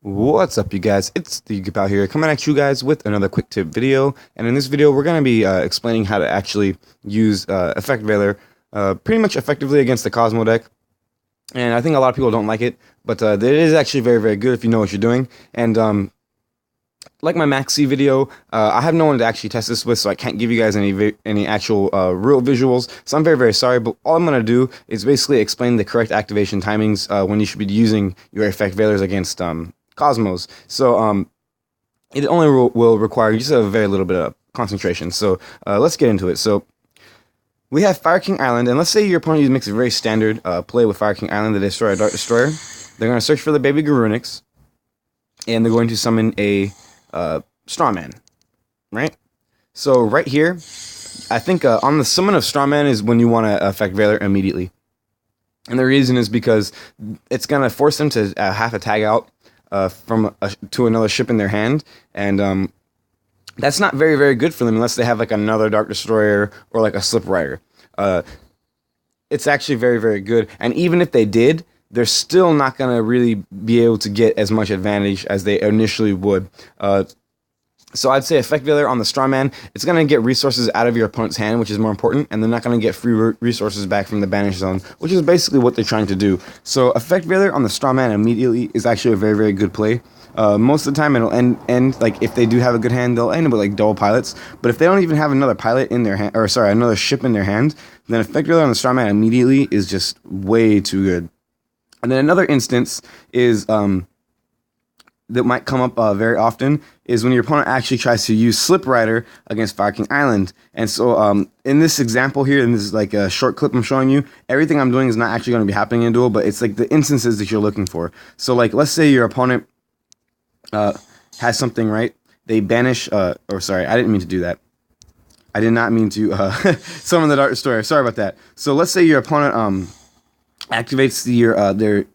What's up, you guys? It's the Pal here, coming at you guys with another quick tip video. And in this video, we're going to be explaining how to actually use Effect Veiler pretty much effectively against the Kozmo deck. And I think a lot of people don't like it, but it is actually very, very good if you know what you're doing. And like my Maxi video, I have no one to actually test this with, so I can't give you guys any actual real visuals. So I'm very, very sorry, but all I'm going to do is basically explain the correct activation timings when you should be using your Effect Veilers against Kozmos. So it only will require just a very little bit of concentration. So let's get into it. So we have Fire King Island, and let's say your opponent makes a very standard play with Fire King Island to destroy a Dark Destroyer. They're going to search for the baby Garunix, and they're going to summon a Strawman, right? So right here, I think on the summon of Strawman is when you want to Effect Veiler immediately. And the reason is because it's going to force them to have to tag out to another ship in their hand, and that's not very, very good for them unless they have like another Dark Destroyer or like a Slip Rider. It's actually very, very good, and even if they did, they're still not going to really be able to get as much advantage as they initially would. So I'd say Effect Veiler on the Strawman, it's going to get resources out of your opponent's hand, which is more important, and they're not going to get free resources back from the Banish Zone, which is basically what they're trying to do. So Effect Veiler on the Strawman immediately is actually a very, very good play. Most of the time it'll end like if they do have a good hand, they'll end with like double pilots. But if they don't even have another pilot in their hand, or sorry, another ship in their hand, then Effect Veiler on the Strawman immediately is just way too good. And then another instance is that might come up very often is when your opponent actually tries to use Slip Rider against Fire King Island. And so in this example here, and this is like a short clip I'm showing you, everything I'm doing is not actually going to be happening in a duel, but it's like the instances that you're looking for. So like, let's say your opponent has something, right? They banish, or sorry, I didn't mean to do that. I did not mean to summon the Dark Destroyer. Sorry about that. So let's say your opponent activates their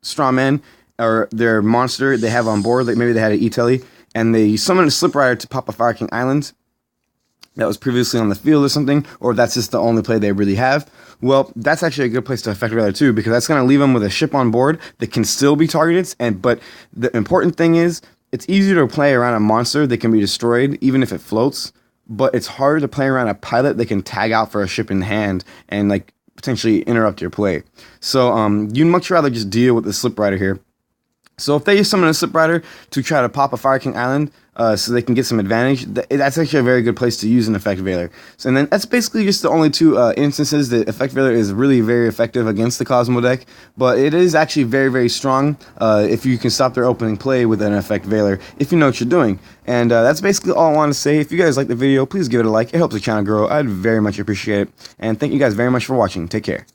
Strawman, or their monster they have on board, like maybe they had an E-Telly, and they summon a Slip Rider to pop a Fire King Island that was previously on the field or something, or that's just the only play they really have. Well, that's actually a good place to Effect Veiler too, because that's going to leave them with a ship on board that can still be targeted, but the important thing is, it's easier to play around a monster that can be destroyed, even if it floats, but it's harder to play around a pilot that can tag out for a ship in hand and like potentially interrupt your play. So you'd much rather just deal with the Slip Rider here. So if they summon a Slip Rider to try to pop a Fire King Island so they can get some advantage, that's actually a very good place to use an Effect Veiler. So, and then that's basically just the only two instances that Effect Veiler is really very effective against the Kozmo deck, but it is actually very, very strong if you can stop their opening play with an Effect Veiler, if you know what you're doing. And that's basically all I want to say. If you guys like the video, please give it a like. It helps the channel grow. I'd very much appreciate it. And thank you guys very much for watching. Take care.